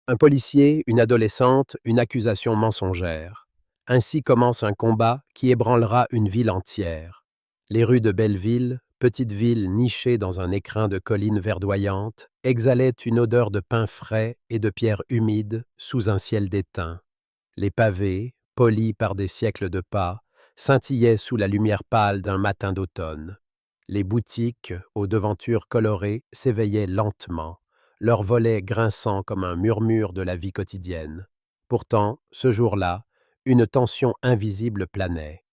Un policier, une adolescente, une accusation mensongère. Ainsi commence un combat qui ébranlera une ville entière. Les rues de Belleville, petite ville nichée dans un écrin de collines verdoyantes, exhalaient une odeur de pain frais et de pierres humides sous un ciel d'étain. Les pavés, polis par des siècles de pas, scintillaient sous la lumière pâle d'un matin d'automne. Les boutiques, aux devantures colorées, s'éveillaient lentement, leurs volets grinçant comme un murmure de la vie quotidienne. Pourtant, ce jour-là, une tension invisible planait.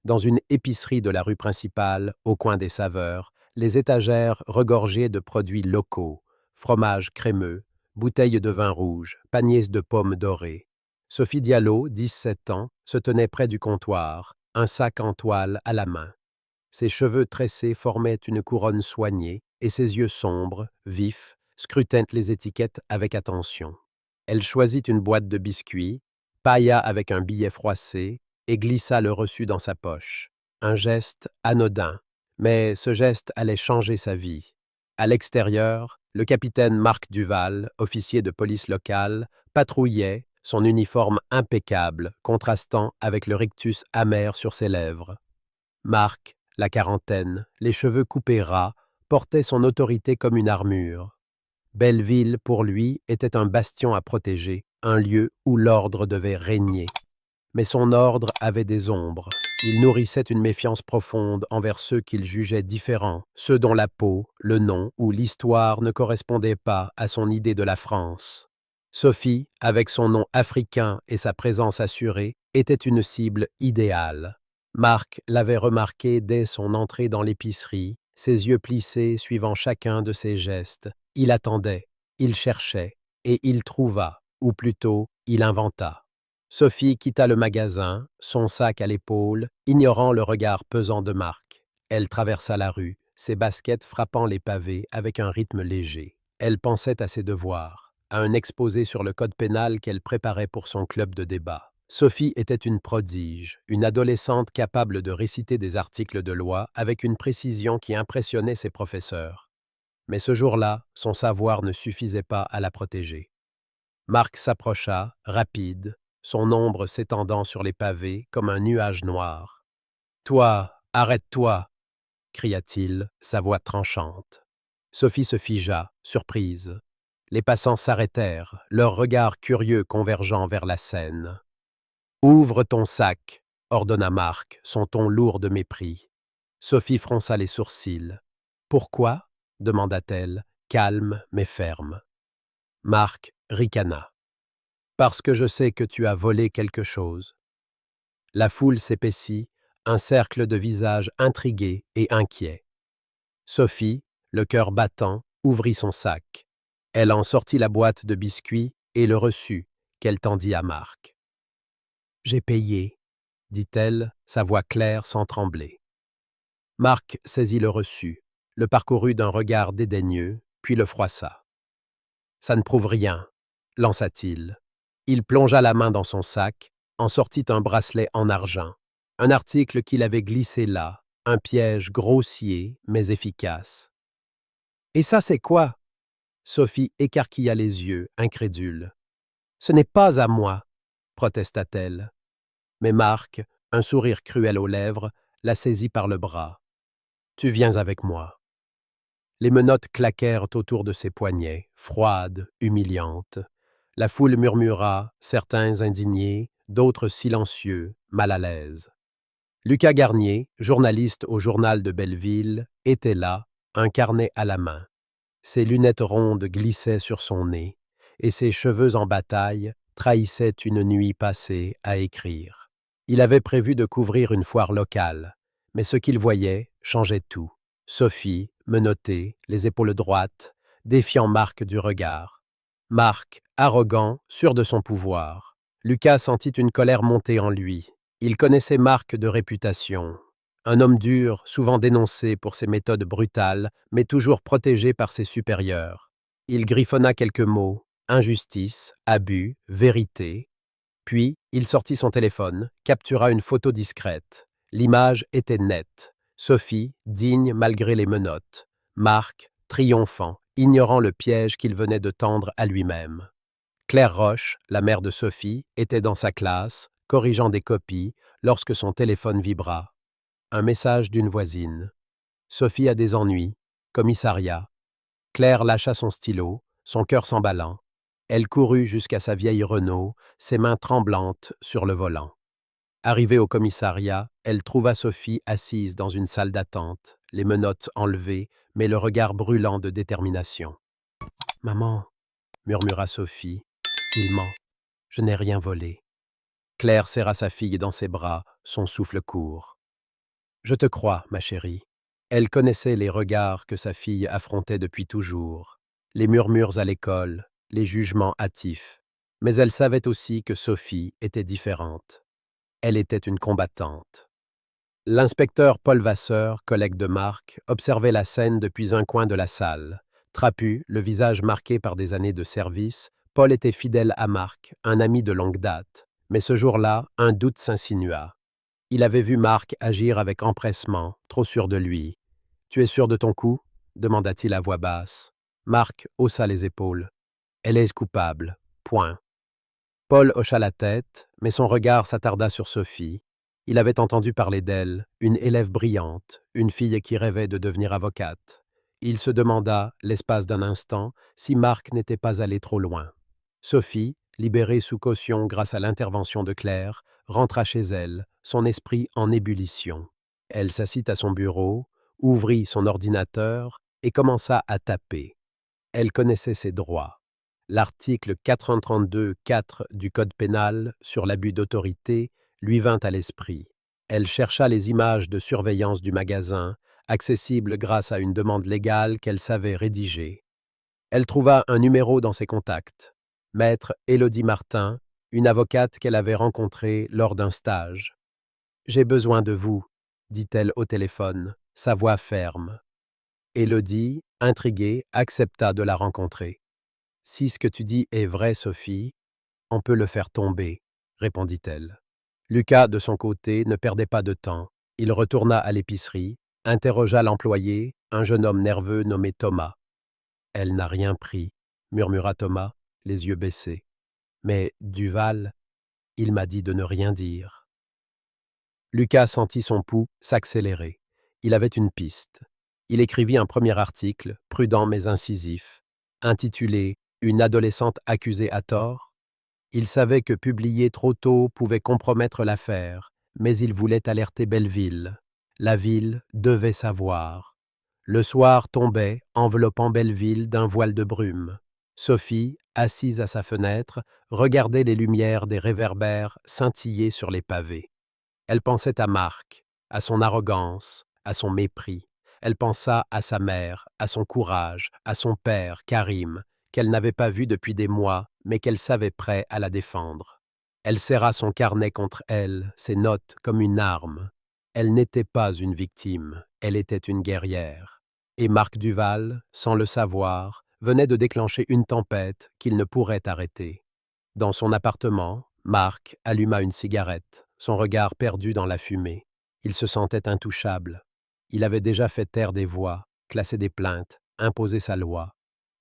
Dans une épicerie de la rue principale, au coin des saveurs, les étagères regorgeaient de produits locaux, fromages crémeux, bouteilles de vin rouge, paniers de pommes dorées. Sophie Diallo, 17 ans, se tenait près du comptoir, un sac en toile à la main. Ses cheveux tressés formaient une couronne soignée, et ses yeux sombres, vifs, scrutaient les étiquettes avec attention. Elle choisit une boîte de biscuits, pailla avec un billet froissé et glissa le reçu dans sa poche. Un geste anodin, mais ce geste allait changer sa vie. À l'extérieur, le capitaine Marc Duval, officier de police locale, patrouillait, son uniforme impeccable, contrastant avec le rictus amer sur ses lèvres. Marc, la quarantaine, les cheveux coupés ras, portait son autorité comme une armure. Belleville, pour lui, était un bastion à protéger, un lieu où l'ordre devait régner. Mais son ordre avait des ombres. Il nourrissait une méfiance profonde envers ceux qu'il jugeait différents, ceux dont la peau, le nom ou l'histoire ne correspondaient pas à son idée de la France. Sophie, avec son nom africain et sa présence assurée, était une cible idéale. Marc l'avait remarqué dès son entrée dans l'épicerie, ses yeux plissés suivant chacun de ses gestes. Il attendait, il cherchait, et il trouva, ou plutôt, il inventa. Sophie quitta le magasin, son sac à l'épaule, ignorant le regard pesant de Marc. Elle traversa la rue, ses baskets frappant les pavés avec un rythme léger. Elle pensait à ses devoirs, à un exposé sur le code pénal qu'elle préparait pour son club de débat. Sophie était une prodige, une adolescente capable de réciter des articles de loi avec une précision qui impressionnait ses professeurs. Mais ce jour-là, son savoir ne suffisait pas à la protéger. Marc s'approcha, rapide, son ombre s'étendant sur les pavés comme un nuage noir. « Toi, arrête-toi !» cria-t-il, sa voix tranchante. Sophie se figea, surprise. Les passants s'arrêtèrent, leurs regards curieux convergeant vers la scène. « Ouvre ton sac !» ordonna Marc, son ton lourd de mépris. Sophie fronça les sourcils. « Pourquoi ?» demanda-t-elle, calme mais ferme. Marc ricana. « Parce que je sais que tu as volé quelque chose. » La foule s'épaissit, un cercle de visages intrigués et inquiets. Sophie, le cœur battant, ouvrit son sac. Elle en sortit la boîte de biscuits et le reçut, qu'elle tendit à Marc. « J'ai payé, » dit-elle, sa voix claire sans trembler. Marc saisit le reçu, le parcourut d'un regard dédaigneux, puis le froissa. « Ça ne prouve rien, » lança-t-il. Il plongea la main dans son sac, en sortit un bracelet en argent, un article qu'il avait glissé là, un piège grossier mais efficace. « Et ça, c'est quoi ?» Sophie écarquilla les yeux, incrédule. « Ce n'est pas à moi, » protesta-t-elle. Mais Marc, un sourire cruel aux lèvres, la saisit par le bras. « Tu viens avec moi. » Les menottes claquèrent autour de ses poignets, froides, humiliantes. La foule murmura, certains indignés, d'autres silencieux, mal à l'aise. Lucas Garnier, journaliste au journal de Belleville, était là, un carnet à la main. Ses lunettes rondes glissaient sur son nez, et ses cheveux en bataille trahissaient une nuit passée à écrire. Il avait prévu de couvrir une foire locale, mais ce qu'il voyait changeait tout. Sophie, menottée, les épaules droites, défiant Marc du regard. Marc, arrogant, sûr de son pouvoir. Lucas sentit une colère monter en lui. Il connaissait Marc de réputation. Un homme dur, souvent dénoncé pour ses méthodes brutales, mais toujours protégé par ses supérieurs. Il griffonna quelques mots, injustice, abus, vérité. Puis, il sortit son téléphone, captura une photo discrète. L'image était nette. Sophie, digne malgré les menottes. Marc, triomphant, ignorant le piège qu'il venait de tendre à lui-même. Claire Roche, la mère de Sophie, était dans sa classe, corrigeant des copies, lorsque son téléphone vibra. Un message d'une voisine. Sophie a des ennuis. Commissariat. Claire lâcha son stylo, son cœur s'emballant. Elle courut jusqu'à sa vieille Renault, ses mains tremblantes sur le volant. Arrivée au commissariat, elle trouva Sophie assise dans une salle d'attente, les menottes enlevées, mais le regard brûlant de détermination. « Maman, » murmura Sophie, « il ment. Je n'ai rien volé. » Claire serra sa fille dans ses bras, son souffle court. « Je te crois, ma chérie. » Elle connaissait les regards que sa fille affrontait depuis toujours, les murmures à l'école, les jugements hâtifs. Mais elle savait aussi que Sophie était différente. Elle était une combattante. L'inspecteur Paul Vasseur, collègue de Marc, observait la scène depuis un coin de la salle. Trapu, le visage marqué par des années de service, Paul était fidèle à Marc, un ami de longue date. Mais ce jour-là, un doute s'insinua. Il avait vu Marc agir avec empressement, trop sûr de lui. « Tu es sûr de ton coup ?» demanda-t-il à voix basse. Marc haussa les épaules. « Elle est coupable. Point. » Paul hocha la tête, mais son regard s'attarda sur Sophie. Il avait entendu parler d'elle, une élève brillante, une fille qui rêvait de devenir avocate. Il se demanda, l'espace d'un instant, si Marc n'était pas allé trop loin. Sophie, libérée sous caution grâce à l'intervention de Claire, rentra chez elle, son esprit en ébullition. Elle s'assit à son bureau, ouvrit son ordinateur et commença à taper. Elle connaissait ses droits. L'article 432-4 du Code pénal sur l'abus d'autorité lui vint à l'esprit. Elle chercha les images de surveillance du magasin, accessibles grâce à une demande légale qu'elle savait rédiger. Elle trouva un numéro dans ses contacts. Maître Élodie Martin, une avocate qu'elle avait rencontrée lors d'un stage. « J'ai besoin de vous », dit-elle au téléphone, sa voix ferme. Élodie, intriguée, accepta de la rencontrer. « Si ce que tu dis est vrai, Sophie, on peut le faire tomber, » répondit-elle. Lucas, de son côté, ne perdait pas de temps. Il retourna à l'épicerie, interrogea l'employé, un jeune homme nerveux nommé Thomas. « Elle n'a rien pris, » murmura Thomas, les yeux baissés. « Mais Duval, il m'a dit de ne rien dire. » Lucas sentit son pouls s'accélérer. Il avait une piste. Il écrivit un premier article, prudent mais incisif, intitulé « Une adolescente accusée à tort ». Il savait que publier trop tôt pouvait compromettre l'affaire, mais il voulait alerter Belleville. La ville devait savoir. Le soir tombait, enveloppant Belleville d'un voile de brume. Sophie, assise à sa fenêtre, regardait les lumières des réverbères scintiller sur les pavés. Elle pensait à Marc, à son arrogance, à son mépris. Elle pensa à sa mère, à son courage, à son père, Karim, qu'elle n'avait pas vu depuis des mois, mais qu'elle savait prêt à la défendre. Elle serra son carnet contre elle, ses notes comme une arme. Elle n'était pas une victime, elle était une guerrière. Et Marc Duval, sans le savoir, venait de déclencher une tempête qu'il ne pourrait arrêter. Dans son appartement, Marc alluma une cigarette, son regard perdu dans la fumée. Il se sentait intouchable. Il avait déjà fait taire des voix, classé des plaintes, imposé sa loi.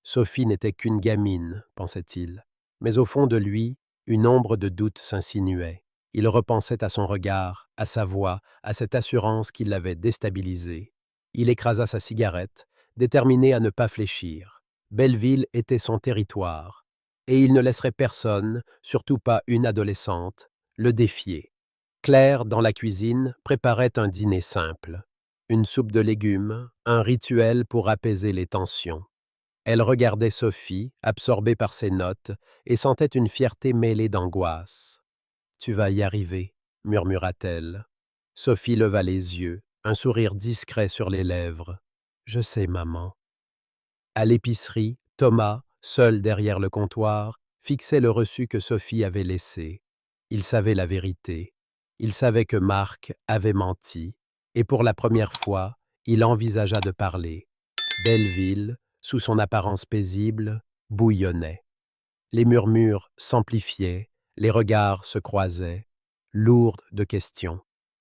Sophie n'était qu'une gamine, pensait-il. Mais au fond de lui, une ombre de doute s'insinuait. Il repensait à son regard, à sa voix, à cette assurance qui l'avait déstabilisé. Il écrasa sa cigarette, déterminé à ne pas fléchir. Belleville était son territoire, et il ne laisserait personne, surtout pas une adolescente, le défier. Claire, dans la cuisine, préparait un dîner simple. Une soupe de légumes, un rituel pour apaiser les tensions. Elle regardait Sophie, absorbée par ses notes, et sentait une fierté mêlée d'angoisse. « Tu vas y arriver », murmura-t-elle. Sophie leva les yeux, un sourire discret sur les lèvres. « Je sais, maman. » À l'épicerie, Thomas, seul derrière le comptoir, fixait le reçu que Sophie avait laissé. Il savait la vérité. Il savait que Marc avait menti, et pour la première fois, il envisagea de parler. Belleville, sous son apparence paisible, bouillonnait. Les murmures s'amplifiaient, les regards se croisaient, lourds de questions.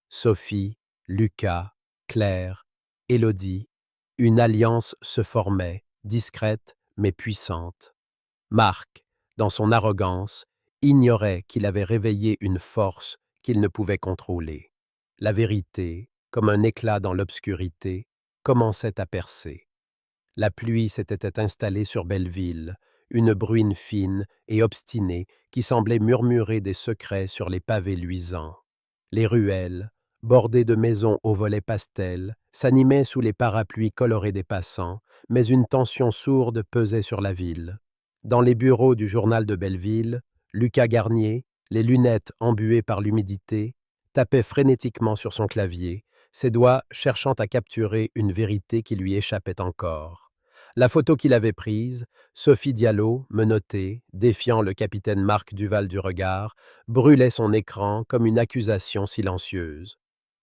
Sophie, Lucas, Claire, Élodie, une alliance se formait, discrète mais puissante. Marc, dans son arrogance, ignorait qu'il avait réveillé une force qu'il ne pouvait contrôler. La vérité, comme un éclat dans l'obscurité, commençait à percer. La pluie s'était installée sur Belleville, une bruine fine et obstinée qui semblait murmurer des secrets sur les pavés luisants. Les ruelles, bordées de maisons aux volets pastels, s'animaient sous les parapluies colorés des passants, mais une tension sourde pesait sur la ville. Dans les bureaux du journal de Belleville, Lucas Garnier, les lunettes embuées par l'humidité, tapait frénétiquement sur son clavier, ses doigts cherchant à capturer une vérité qui lui échappait encore. La photo qu'il avait prise, Sophie Diallo, menottée, défiant le capitaine Marc Duval du regard, brûlait son écran comme une accusation silencieuse.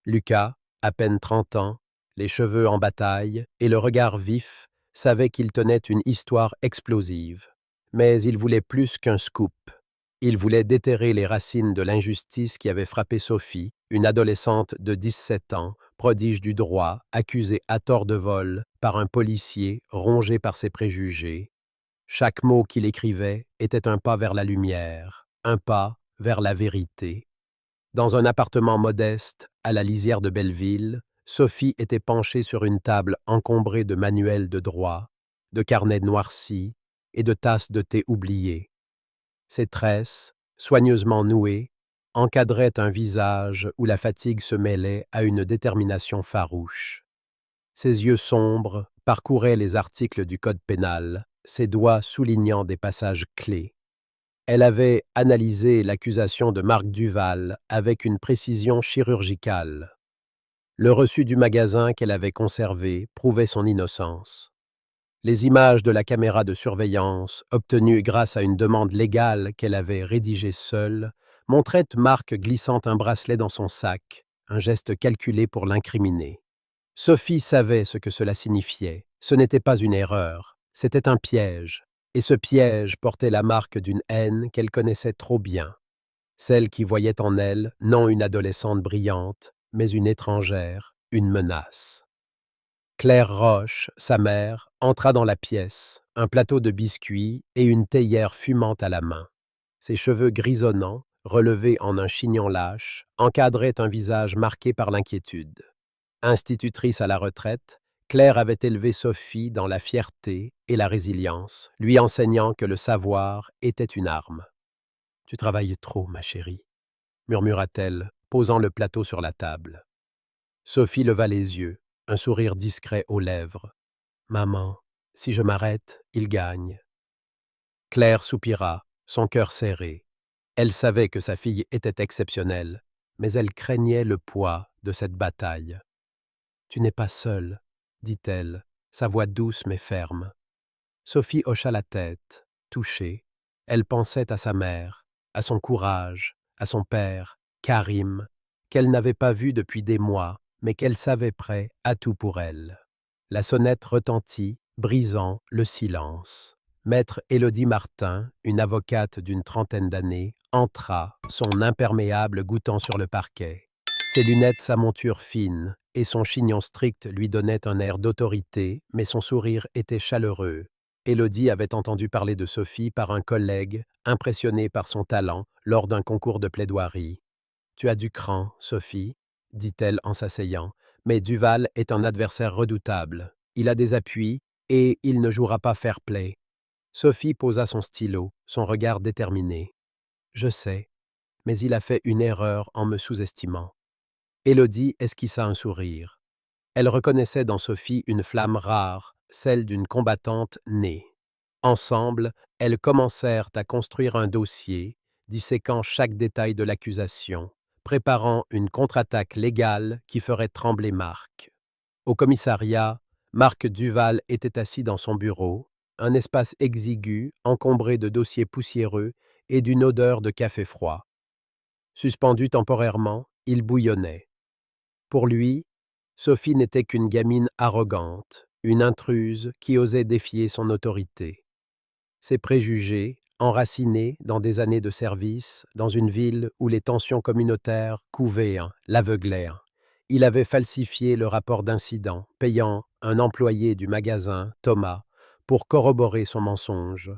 Lucas, à peine 30 ans, les cheveux en bataille et le regard vif, savait qu'il tenait une histoire explosive. Mais il voulait plus qu'un scoop. Il voulait déterrer les racines de l'injustice qui avait frappé Sophie, une adolescente de 17 ans, prodige du droit, accusée à tort de vol par un policier rongé par ses préjugés. Chaque mot qu'il écrivait était un pas vers la lumière, un pas vers la vérité. Dans un appartement modeste, à la lisière de Belleville, Sophie était penchée sur une table encombrée de manuels de droit, de carnets noircis et de tasses de thé oubliées. Ses tresses, soigneusement nouées, encadraient un visage où la fatigue se mêlait à une détermination farouche. Ses yeux sombres parcouraient les articles du Code pénal, ses doigts soulignant des passages clés. Elle avait analysé l'accusation de Marc Duval avec une précision chirurgicale. Le reçu du magasin qu'elle avait conservé prouvait son innocence. Les images de la caméra de surveillance, obtenues grâce à une demande légale qu'elle avait rédigée seule, montraient Marc glissant un bracelet dans son sac, un geste calculé pour l'incriminer. Sophie savait ce que cela signifiait. Ce n'était pas une erreur, c'était un piège. Et ce piège portait la marque d'une haine qu'elle connaissait trop bien, celle qui voyait en elle non une adolescente brillante, mais une étrangère, une menace. Claire Roche, sa mère, entra dans la pièce, un plateau de biscuits et une théière fumante à la main. Ses cheveux grisonnants, relevés en un chignon lâche, encadraient un visage marqué par l'inquiétude. Institutrice à la retraite, Claire avait élevé Sophie dans la fierté et la résilience, lui enseignant que le savoir était une arme. « Tu travailles trop, ma chérie », murmura-t-elle, posant le plateau sur la table. Sophie leva les yeux, un sourire discret aux lèvres. « Maman, si je m'arrête, il gagne. » Claire soupira, son cœur serré. Elle savait que sa fille était exceptionnelle, mais elle craignait le poids de cette bataille. « Tu n'es pas seule, » dit-elle, sa voix douce mais ferme. Sophie hocha la tête, touchée. Elle pensait à sa mère, à son courage, à son père, Karim, qu'elle n'avait pas vu depuis des mois, mais qu'elle savait prêt à tout pour elle. La sonnette retentit, brisant le silence. Maître Élodie Martin, une avocate d'une trentaine d'années, entra, son imperméable goûtant sur le parquet. Ses lunettes, sa monture fine et son chignon strict lui donnaient un air d'autorité, mais son sourire était chaleureux. Élodie avait entendu parler de Sophie par un collègue, impressionné par son talent lors d'un concours de plaidoirie. « Tu as du cran, Sophie, » dit-elle en s'asseyant, « mais Duval est un adversaire redoutable. Il a des appuis et il ne jouera pas fair-play. » Sophie posa son stylo, son regard déterminé. « Je sais, mais il a fait une erreur en me sous-estimant. » Élodie esquissa un sourire. Elle reconnaissait dans Sophie une flamme rare, celle d'une combattante née. Ensemble, elles commencèrent à construire un dossier, disséquant chaque détail de l'accusation, préparant une contre-attaque légale qui ferait trembler Marc. Au commissariat, Marc Duval était assis dans son bureau, un espace exigu, encombré de dossiers poussiéreux et d'une odeur de café froid. Suspendu temporairement, il bouillonnait. Pour lui, Sophie n'était qu'une gamine arrogante, une intruse qui osait défier son autorité. Ses préjugés, enracinés dans des années de service, dans une ville où les tensions communautaires couvaient, l'aveuglaient. Il avait falsifié le rapport d'incident, payant un employé du magasin, Thomas, pour corroborer son mensonge.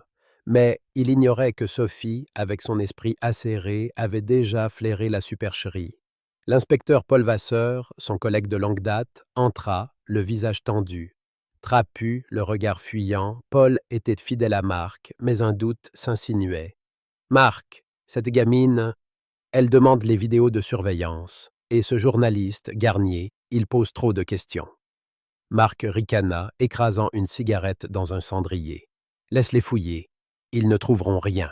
Mais il ignorait que Sophie, avec son esprit acéré, avait déjà flairé la supercherie. L'inspecteur Paul Vasseur, son collègue de longue date, entra, le visage tendu. Trapu, le regard fuyant, Paul était fidèle à Marc, mais un doute s'insinuait. Marc, cette gamine, elle demande les vidéos de surveillance. Et ce journaliste, Garnier, il pose trop de questions. Marc ricana, écrasant une cigarette dans un cendrier. Laisse-les fouiller. Ils ne trouveront rien.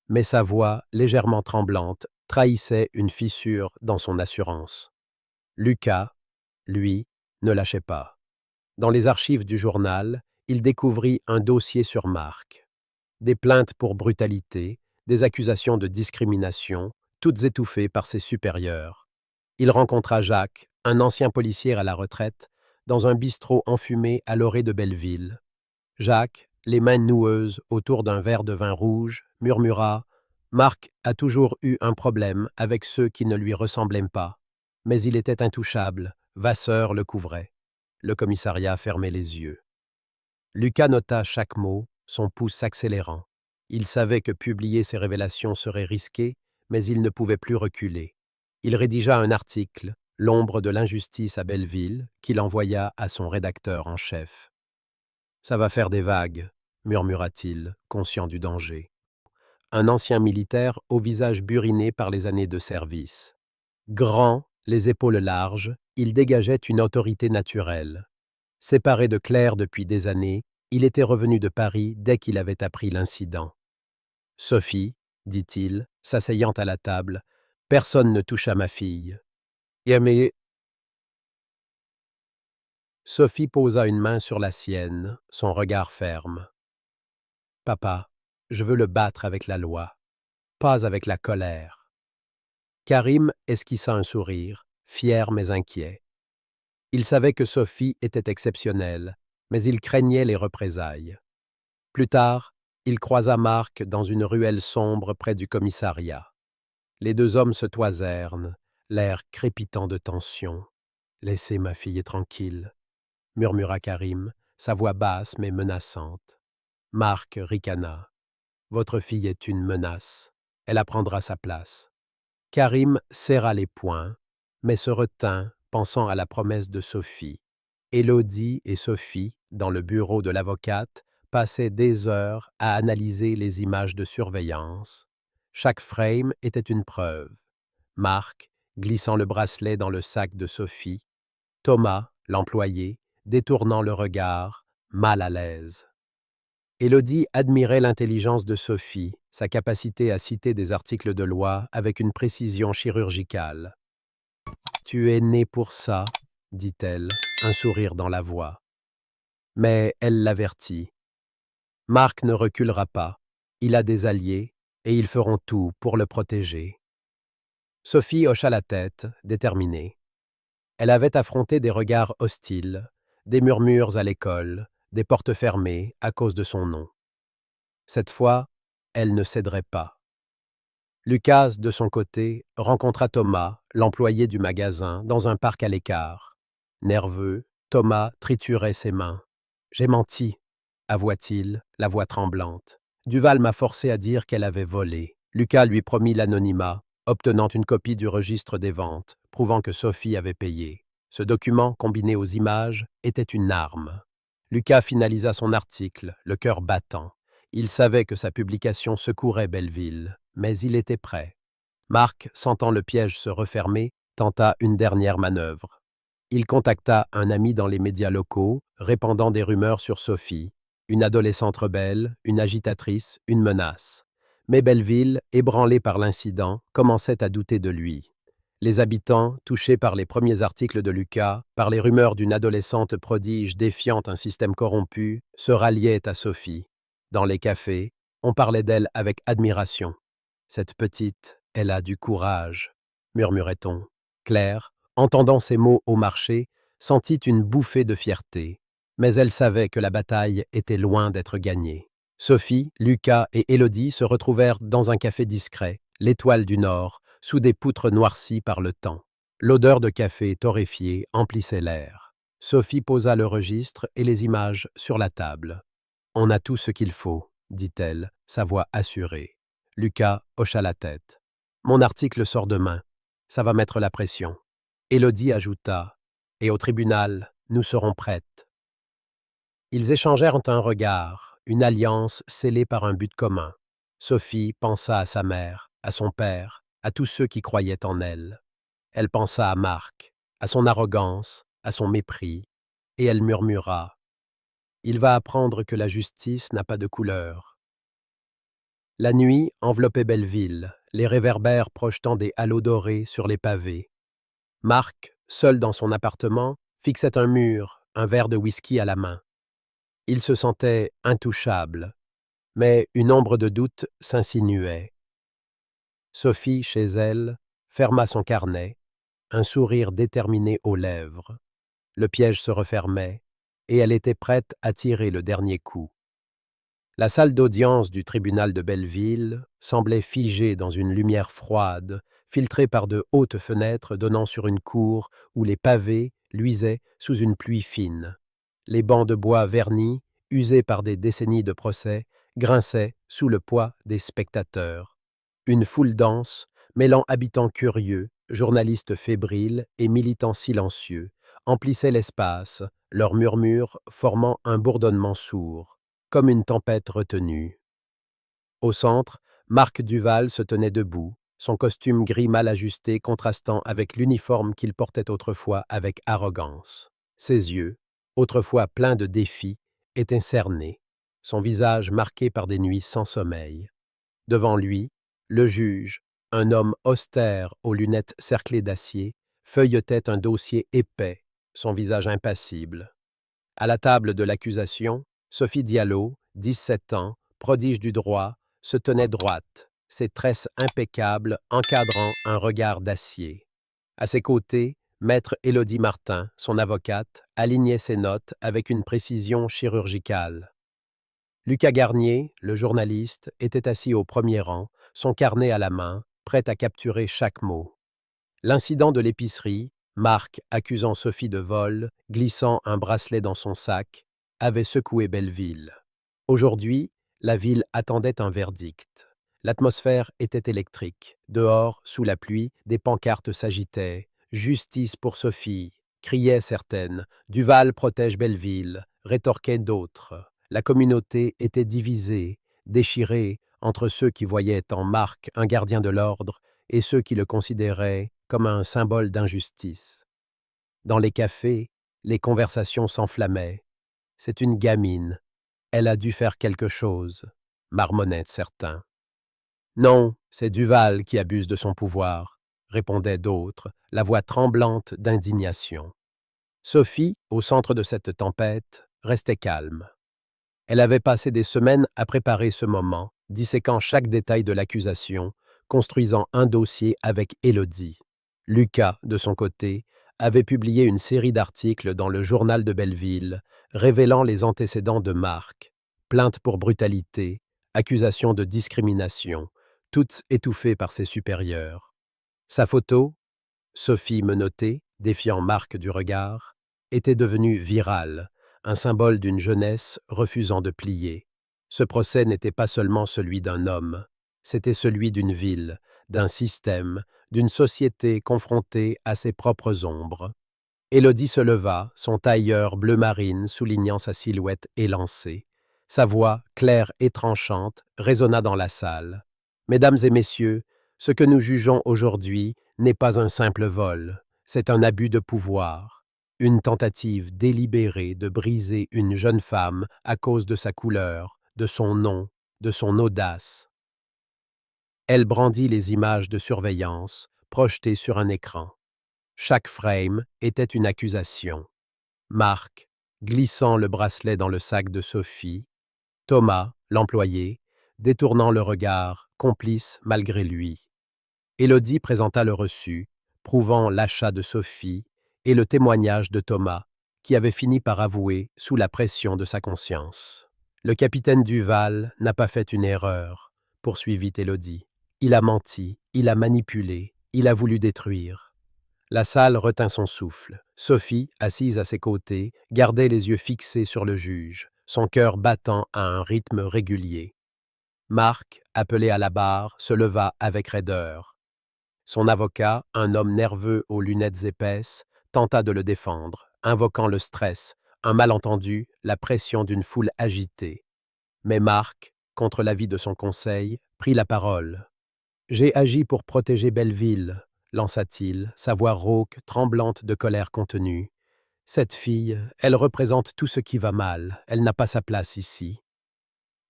Mais sa voix, légèrement tremblante, trahissait une fissure dans son assurance. Lucas, lui, ne lâchait pas. Dans les archives du journal, il découvrit un dossier sur Marc. Des plaintes pour brutalité, des accusations de discrimination, toutes étouffées par ses supérieurs. Il rencontra Jacques, un ancien policier à la retraite, dans un bistrot enfumé à l'orée de Belleville. Jacques, les mains noueuses autour d'un verre de vin rouge, murmura « Marc a toujours eu un problème avec ceux qui ne lui ressemblaient pas. Mais il était intouchable, Vasseur le couvrait. » Le commissariat fermait les yeux. Lucas nota chaque mot, son pouce s'accélérant. Il savait que publier ses révélations serait risqué, mais il ne pouvait plus reculer. Il rédigea un article, L'ombre de l'injustice à Belleville, qu'il envoya à son rédacteur en chef. « Ça va faire des vagues », murmura-t-il, conscient du danger. Un ancien militaire au visage buriné par les années de service. Grand, les épaules larges, il dégageait une autorité naturelle. Séparé de Claire depuis des années, il était revenu de Paris dès qu'il avait appris l'incident. « Sophie, dit-il, s'asseyant à la table, personne ne touche à ma fille. » Mais Sophie posa une main sur la sienne, son regard ferme. « Papa, je veux le battre avec la loi, pas avec la colère. » Karim esquissa un sourire, fier mais inquiet. Il savait que Sophie était exceptionnelle, mais il craignait les représailles. Plus tard, il croisa Marc dans une ruelle sombre près du commissariat. Les deux hommes se toisèrent, l'air crépitant de tension. « Laissez ma fille tranquille », murmura Karim, sa voix basse mais menaçante. Marc ricana. « Votre fille est une menace. Elle apprendra sa place. » Karim serra les poings, mais se retint, pensant à la promesse de Sophie. Élodie et Sophie, dans le bureau de l'avocate, passaient des heures à analyser les images de surveillance. Chaque frame était une preuve. Marc, glissant le bracelet dans le sac de Sophie. Thomas, l'employé, détournant le regard, mal à l'aise. Élodie admirait l'intelligence de Sophie, sa capacité à citer des articles de loi avec une précision chirurgicale. « Tu es né pour ça, » dit-elle, un sourire dans la voix. Mais elle l'avertit. « Marc ne reculera pas. Il a des alliés, et ils feront tout pour le protéger. » Sophie hocha la tête, déterminée. Elle avait affronté des regards hostiles, des murmures à l'école, des portes fermées à cause de son nom. Cette fois, elle ne céderait pas. Lucas, de son côté, rencontra Thomas, l'employé du magasin, dans un parc à l'écart. Nerveux, Thomas triturait ses mains. « J'ai menti », avoua-t-il, la voix tremblante. Duval m'a forcé à dire qu'elle avait volé. Lucas lui promit l'anonymat, obtenant une copie du registre des ventes, prouvant que Sophie avait payé. Ce document, combiné aux images, était une arme. Lucas finalisa son article, le cœur battant. Il savait que sa publication secourait Belleville, mais il était prêt. Marc, sentant le piège se refermer, tenta une dernière manœuvre. Il contacta un ami dans les médias locaux, répandant des rumeurs sur Sophie, une adolescente rebelle, une agitatrice, une menace. Mais Belleville, ébranlé par l'incident, commençait à douter de lui. Les habitants, touchés par les premiers articles de Lucas, par les rumeurs d'une adolescente prodige défiant un système corrompu, se ralliaient à Sophie. Dans les cafés, on parlait d'elle avec admiration. « Cette petite, elle a du courage », murmurait-on. Claire, entendant ces mots au marché, sentit une bouffée de fierté. Mais elle savait que la bataille était loin d'être gagnée. Sophie, Lucas et Élodie se retrouvèrent dans un café discret, l'Étoile du Nord, sous des poutres noircies par le temps. L'odeur de café torréfié emplissait l'air. Sophie posa le registre et les images sur la table. « On a tout ce qu'il faut », dit-elle, sa voix assurée. Lucas hocha la tête. Mon article sort demain. Ça va mettre la pression. Élodie ajouta. Et au tribunal, nous serons prêtes. Ils échangèrent un regard, une alliance scellée par un but commun. Sophie pensa à sa mère, à son père, à tous ceux qui croyaient en elle. Elle pensa à Marc, à son arrogance, à son mépris, et elle murmura. Il va apprendre que la justice n'a pas de couleur. La nuit enveloppait Belleville, les réverbères projetant des halos dorés sur les pavés. Marc, seul dans son appartement, fixait un mur, un verre de whisky à la main. Il se sentait intouchable, mais une ombre de doute s'insinuait. Sophie, chez elle, ferma son carnet, un sourire déterminé aux lèvres. Le piège se refermait, et elle était prête à tirer le dernier coup. La salle d'audience du tribunal de Belleville semblait figée dans une lumière froide, filtrée par de hautes fenêtres donnant sur une cour où les pavés luisaient sous une pluie fine. Les bancs de bois vernis, usés par des décennies de procès, grinçaient sous le poids des spectateurs. Une foule dense, mêlant habitants curieux, journalistes fébriles et militants silencieux, emplissait l'espace, leurs murmures formant un bourdonnement sourd, comme une tempête retenue. Au centre, Marc Duval se tenait debout, son costume gris mal ajusté contrastant avec l'uniforme qu'il portait autrefois avec arrogance. Ses yeux, autrefois pleins de défis, étaient cernés, son visage marqué par des nuits sans sommeil. Devant lui, le juge, un homme austère aux lunettes cerclées d'acier, feuilletait un dossier épais, son visage impassible. À la table de l'accusation, Sophie Diallo, 17 ans, prodige du droit, se tenait droite, ses tresses impeccables encadrant un regard d'acier. À ses côtés, maître Élodie Martin, son avocate, alignait ses notes avec une précision chirurgicale. Lucas Garnier, le journaliste, était assis au premier rang, son carnet à la main, prêt à capturer chaque mot. L'incident de l'épicerie, Marc accusant Sophie de vol, glissant un bracelet dans son sac, avait secoué Belleville. Aujourd'hui, la ville attendait un verdict. L'atmosphère était électrique. Dehors, sous la pluie, des pancartes s'agitaient. « Justice pour Sophie !» criaient certaines. « Duval protège Belleville !» rétorquaient d'autres. La communauté était divisée, déchirée entre ceux qui voyaient en Marc un gardien de l'ordre et ceux qui le considéraient comme un symbole d'injustice. Dans les cafés, les conversations s'enflammaient. « C'est une gamine. Elle a dû faire quelque chose », marmonnaient certains. « Non, c'est Duval qui abuse de son pouvoir », répondaient d'autres, la voix tremblante d'indignation. Sophie, au centre de cette tempête, restait calme. Elle avait passé des semaines à préparer ce moment, disséquant chaque détail de l'accusation, construisant un dossier avec Élodie. Lucas, de son côté, avait publié une série d'articles dans le journal de Belleville, révélant les antécédents de Marc, plainte pour brutalité, accusation de discrimination, toutes étouffées par ses supérieurs. Sa photo, Sophie menottée, défiant Marc du regard, était devenue virale, un symbole d'une jeunesse refusant de plier. Ce procès n'était pas seulement celui d'un homme, c'était celui d'une ville, d'un système, d'une société confrontée à ses propres ombres. Élodie se leva, son tailleur bleu marine soulignant sa silhouette élancée. Sa voix, claire et tranchante, résonna dans la salle. « Mesdames et messieurs, ce que nous jugeons aujourd'hui n'est pas un simple vol, c'est un abus de pouvoir, une tentative délibérée de briser une jeune femme à cause de sa couleur, de son nom, de son audace. » Elle brandit les images de surveillance, projetées sur un écran. Chaque frame était une accusation. Marc, glissant le bracelet dans le sac de Sophie. Thomas, l'employé, détournant le regard, complice malgré lui. Élodie présenta le reçu, prouvant l'achat de Sophie et le témoignage de Thomas, qui avait fini par avouer sous la pression de sa conscience. « Le capitaine Duval n'a pas fait une erreur », poursuivit Élodie. « Il a menti, il a manipulé, il a voulu détruire. » La salle retint son souffle. Sophie, assise à ses côtés, gardait les yeux fixés sur le juge, son cœur battant à un rythme régulier. Marc, appelé à la barre, se leva avec raideur. Son avocat, un homme nerveux aux lunettes épaisses, tenta de le défendre, invoquant le stress, un malentendu, la pression d'une foule agitée. Mais Marc, contre l'avis de son conseil, prit la parole. J'ai agi pour protéger Belleville, lança-t-il, sa voix rauque, tremblante de colère contenue. Cette fille, elle représente tout ce qui va mal, elle n'a pas sa place ici.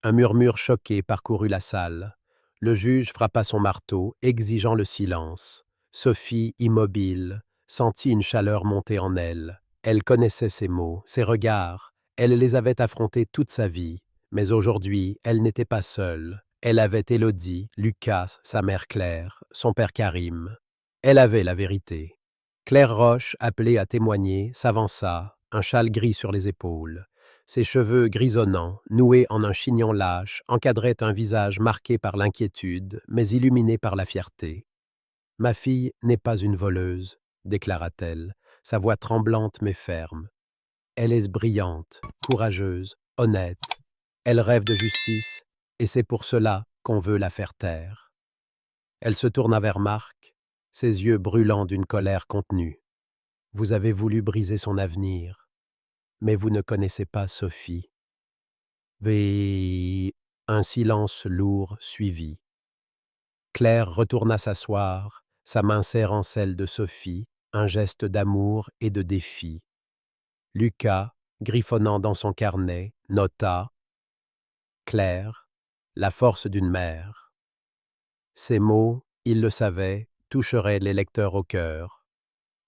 Un murmure choqué parcourut la salle. Le juge frappa son marteau, exigeant le silence. Sophie, immobile, sentit une chaleur monter en elle. Elle connaissait ses mots, ses regards. Elle les avait affrontés toute sa vie. Mais aujourd'hui, elle n'était pas seule. Elle avait Élodie, Lucas, sa mère Claire, son père Karim. Elle avait la vérité. Claire Roche, appelée à témoigner, s'avança, un châle gris sur les épaules. Ses cheveux grisonnants, noués en un chignon lâche, encadraient un visage marqué par l'inquiétude, mais illuminé par la fierté. « Ma fille n'est pas une voleuse, » déclara-t-elle, sa voix tremblante mais ferme. « Elle est brillante, courageuse, honnête. Elle rêve de justice, et c'est pour cela qu'on veut la faire taire. » Elle se tourna vers Marc, ses yeux brûlants d'une colère contenue. « Vous avez voulu briser son avenir, mais vous ne connaissez pas Sophie. » Et un silence lourd suivit. Claire retourna s'asseoir, sa main serrant celle de Sophie, un geste d'amour et de défi. Lucas, griffonnant dans son carnet, nota « Claire, la force d'une mère ». Ces mots, il le savait, toucheraient les lecteurs au cœur.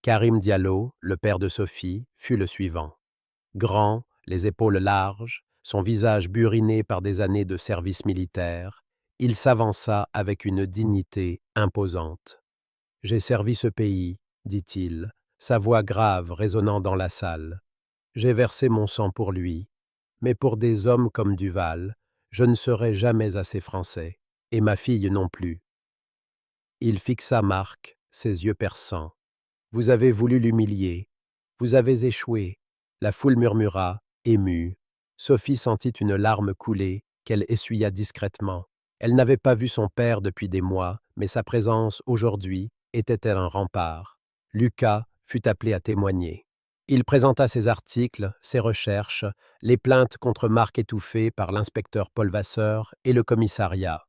Karim Diallo, le père de Sophie, fut le suivant. Grand, les épaules larges, son visage buriné par des années de service militaire, il s'avança avec une dignité imposante. « J'ai servi ce pays, » dit-il, sa voix grave résonnant dans la salle. « J'ai versé mon sang pour lui, mais pour des hommes comme Duval, je ne serai jamais assez français, et ma fille non plus. » Il fixa Marc, ses yeux perçants. « Vous avez voulu l'humilier, vous avez échoué. » La foule murmura, émue. Sophie sentit une larme couler, qu'elle essuya discrètement. Elle n'avait pas vu son père depuis des mois, mais sa présence, aujourd'hui, était-elle un rempart. Lucas fut appelé à témoigner. Il présenta ses articles, ses recherches, les plaintes contre Marc étouffées par l'inspecteur Paul Vasseur et le commissariat.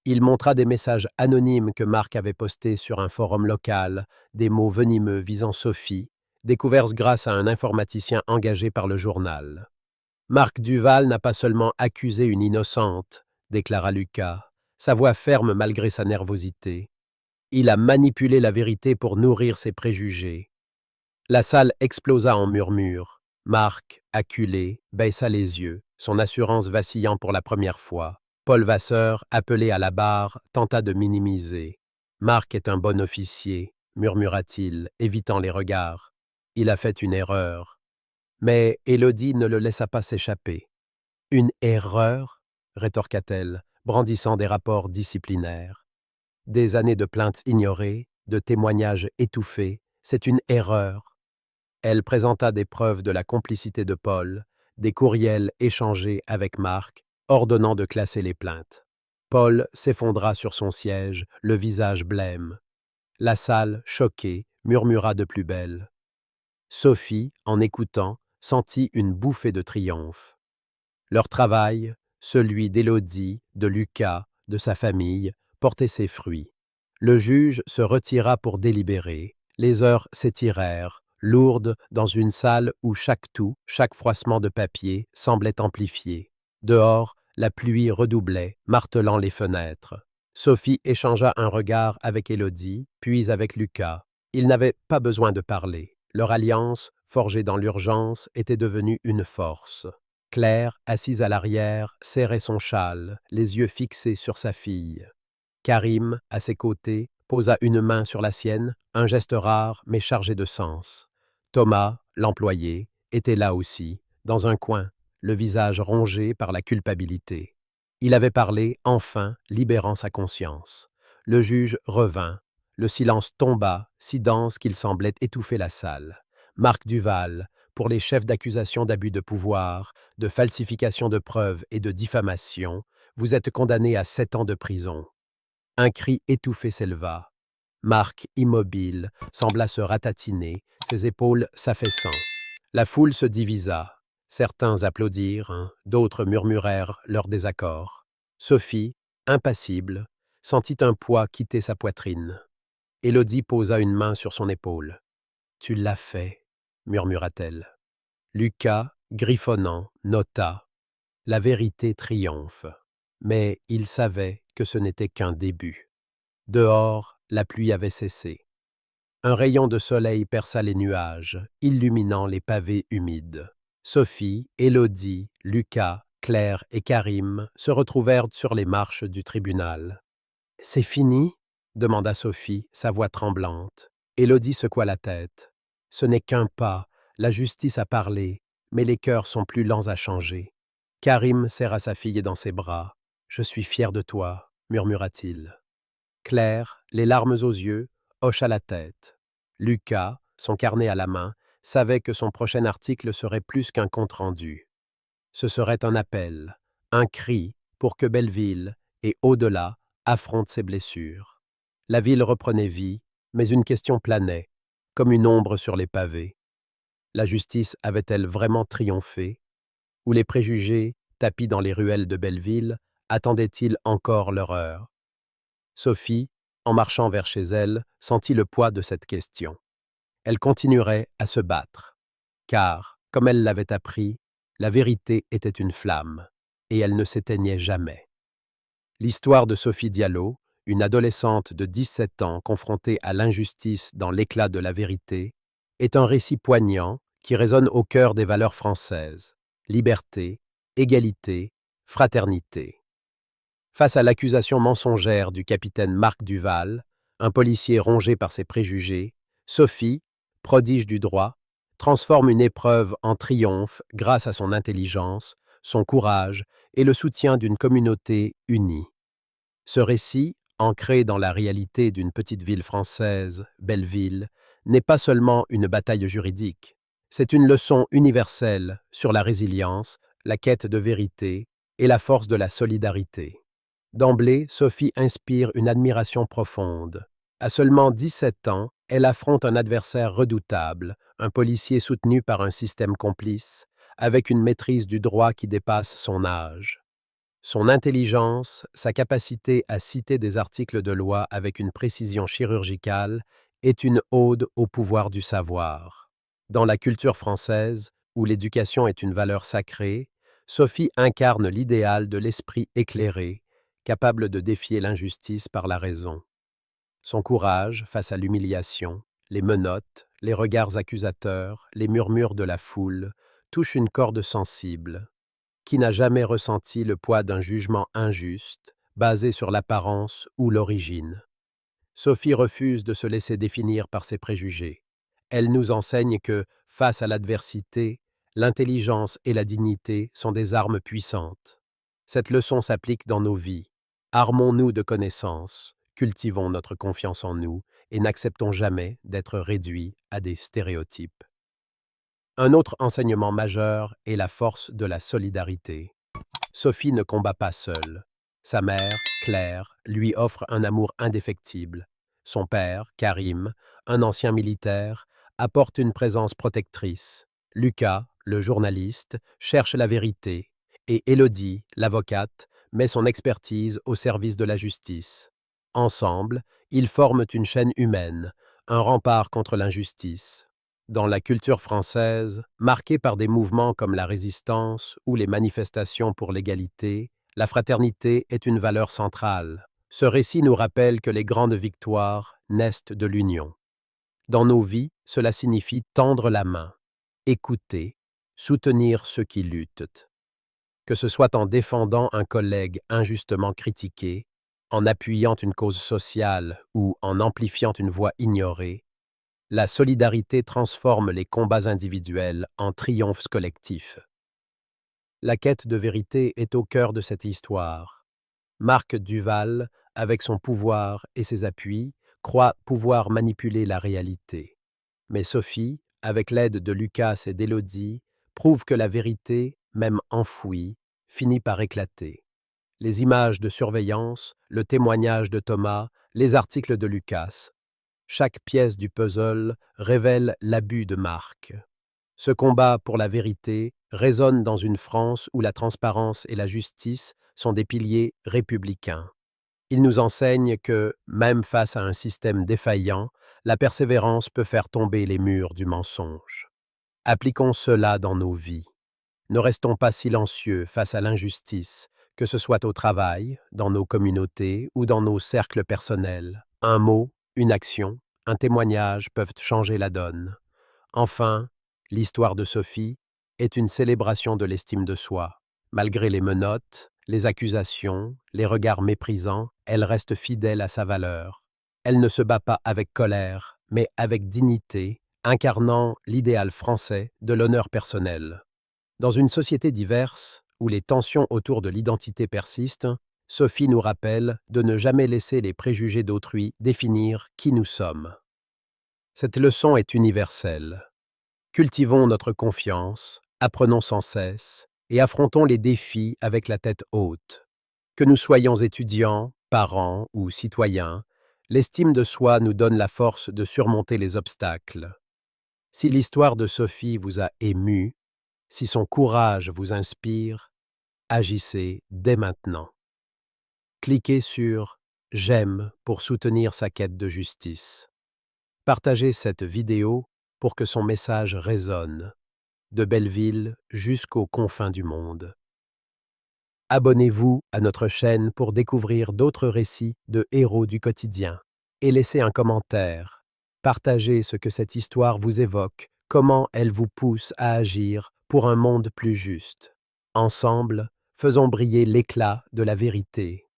Il montra des messages anonymes que Marc avait postés sur un forum local, des mots venimeux visant Sophie, découverts grâce à un informaticien engagé par le journal. « Marc Duval n'a pas seulement accusé une innocente, » déclara Lucas, sa voix ferme malgré sa nervosité. « Il a manipulé la vérité pour nourrir ses préjugés. » La salle explosa en murmures. Marc, acculé, baissa les yeux, son assurance vacillant pour la première fois. Paul Vasseur, appelé à la barre, tenta de minimiser. « Marc est un bon officier, » murmura-t-il, évitant les regards. « Il a fait une erreur. » Mais Élodie ne le laissa pas s'échapper. « Une erreur ?» rétorqua-t-elle, brandissant des rapports disciplinaires. « Des années de plaintes ignorées, de témoignages étouffés, c'est une erreur. » Elle présenta des preuves de la complicité de Paul, des courriels échangés avec Marc, ordonnant de classer les plaintes. Paul s'effondra sur son siège, le visage blême. La salle, choquée, murmura de plus belle. Sophie, en écoutant, sentit une bouffée de triomphe. Leur travail, celui d'Élodie, de Lucas, de sa famille, portait ses fruits. Le juge se retira pour délibérer. Les heures s'étirèrent, lourdes dans une salle où chaque tout, chaque froissement de papier semblait amplifié. Dehors, la pluie redoublait, martelant les fenêtres. Sophie échangea un regard avec Élodie, puis avec Lucas. Ils n'avaient pas besoin de parler. Leur alliance, forgée dans l'urgence, était devenue une force. Claire, assise à l'arrière, serrait son châle, les yeux fixés sur sa fille. Karim, à ses côtés, posa une main sur la sienne, un geste rare mais chargé de sens. Thomas, l'employé, était là aussi, dans un coin, le visage rongé par la culpabilité. Il avait parlé, enfin, libérant sa conscience. Le juge revint. Le silence tomba, si dense qu'il semblait étouffer la salle. Marc Duval, pour les chefs d'accusation d'abus de pouvoir, de falsification de preuves et de diffamation, vous êtes condamné à 7 ans de prison. » Un cri étouffé s'éleva. Marc, immobile, sembla se ratatiner, ses épaules s'affaissant. La foule se divisa. Certains applaudirent, hein, d'autres murmurèrent leur désaccord. Sophie, impassible, sentit un poids quitter sa poitrine. Élodie posa une main sur son épaule. « Tu l'as fait, » murmura-t-elle. Lucas, griffonnant, nota. La vérité triomphe. Mais il savait que ce n'était qu'un début. Dehors, la pluie avait cessé. Un rayon de soleil perça les nuages, illuminant les pavés humides. Sophie, Élodie, Lucas, Claire et Karim se retrouvèrent sur les marches du tribunal. « C'est fini ?» demanda Sophie, sa voix tremblante. Élodie secoua la tête. « Ce n'est qu'un pas, la justice a parlé, mais les cœurs sont plus lents à changer. » Karim serra sa fille dans ses bras. « Je suis fier de toi, » murmura-t-il. Claire, les larmes aux yeux, hocha la tête. Lucas, son carnet à la main, savait que son prochain article serait plus qu'un compte-rendu. Ce serait un appel, un cri pour que Belleville, et au-delà, affronte ses blessures. La ville reprenait vie, mais une question planait, comme une ombre sur les pavés. La justice avait-elle vraiment triomphé? Ou les préjugés, tapis dans les ruelles de Belleville, attendaient-ils encore leur heure? Sophie, en marchant vers chez elle, sentit le poids de cette question. Elle continuerait à se battre, car, comme elle l'avait appris, la vérité était une flamme, et elle ne s'éteignait jamais. L'histoire de Sophie Diallo, une adolescente de 17 ans confrontée à l'injustice dans l'éclat de la vérité, est un récit poignant qui résonne au cœur des valeurs françaises: liberté, égalité, fraternité. Face à l'accusation mensongère du capitaine Marc Duval, un policier rongé par ses préjugés, Sophie, prodige du droit, transforme une épreuve en triomphe grâce à son intelligence, son courage et le soutien d'une communauté unie. Ce récit, ancré dans la réalité d'une petite ville française, Belleville, n'est pas seulement une bataille juridique, c'est une leçon universelle sur la résilience, la quête de vérité et la force de la solidarité. D'emblée, Sophie inspire une admiration profonde. À seulement 17 ans, elle affronte un adversaire redoutable, un policier soutenu par un système complice, avec une maîtrise du droit qui dépasse son âge. Son intelligence, sa capacité à citer des articles de loi avec une précision chirurgicale, est une ode au pouvoir du savoir. Dans la culture française, où l'éducation est une valeur sacrée, Sophie incarne l'idéal de l'esprit éclairé, capable de défier l'injustice par la raison. Son courage face à l'humiliation, les menottes, les regards accusateurs, les murmures de la foule, touche une corde sensible. Qui n'a jamais ressenti le poids d'un jugement injuste, basé sur l'apparence ou l'origine? Sophie refuse de se laisser définir par ses préjugés. Elle nous enseigne que, face à l'adversité, l'intelligence et la dignité sont des armes puissantes. Cette leçon s'applique dans nos vies. Armons-nous de connaissances, cultivons notre confiance en nous et n'acceptons jamais d'être réduits à des stéréotypes. Un autre enseignement majeur est la force de la solidarité. Sophie ne combat pas seule. Sa mère, Claire, lui offre un amour indéfectible. Son père, Karim, un ancien militaire, apporte une présence protectrice. Lucas, le journaliste, cherche la vérité. Et Élodie, l'avocate, met son expertise au service de la justice. Ensemble, ils forment une chaîne humaine, un rempart contre l'injustice. Dans la culture française, marquée par des mouvements comme la Résistance ou les manifestations pour l'égalité, la fraternité est une valeur centrale. Ce récit nous rappelle que les grandes victoires naissent de l'union. Dans nos vies, cela signifie tendre la main, écouter, soutenir ceux qui luttent. Que ce soit en défendant un collègue injustement critiqué, en appuyant une cause sociale ou en amplifiant une voix ignorée, la solidarité transforme les combats individuels en triomphes collectifs. La quête de vérité est au cœur de cette histoire. Marc Duval, avec son pouvoir et ses appuis, croit pouvoir manipuler la réalité. Mais Sophie, avec l'aide de Lucas et d'Élodie, prouve que la vérité, même enfouie, finit par éclater. Les images de surveillance, le témoignage de Thomas, les articles de Lucas. Chaque pièce du puzzle révèle l'abus de Marc. Ce combat pour la vérité résonne dans une France où la transparence et la justice sont des piliers républicains. Il nous enseigne que, même face à un système défaillant, la persévérance peut faire tomber les murs du mensonge. Appliquons cela dans nos vies. Ne restons pas silencieux face à l'injustice, que ce soit au travail, dans nos communautés ou dans nos cercles personnels. Un mot, une action, un témoignage peuvent changer la donne. Enfin, l'histoire de Sophie est une célébration de l'estime de soi. Malgré les menottes, les accusations, les regards méprisants, elle reste fidèle à sa valeur. Elle ne se bat pas avec colère, mais avec dignité, incarnant l'idéal français de l'honneur personnel. Dans une société diverse, où les tensions autour de l'identité persistent, Sophie nous rappelle de ne jamais laisser les préjugés d'autrui définir qui nous sommes. Cette leçon est universelle. Cultivons notre confiance, apprenons sans cesse et affrontons les défis avec la tête haute. Que nous soyons étudiants, parents ou citoyens, l'estime de soi nous donne la force de surmonter les obstacles. Si l'histoire de Sophie vous a ému, si son courage vous inspire, agissez dès maintenant. Cliquez sur « J'aime » pour soutenir sa quête de justice. Partagez cette vidéo pour que son message résonne, de Belleville jusqu'aux confins du monde. Abonnez-vous à notre chaîne pour découvrir d'autres récits de héros du quotidien. Et laissez un commentaire. Partagez ce que cette histoire vous évoque, comment elle vous pousse à agir pour un monde plus juste. Ensemble, faisons briller l'éclat de la vérité.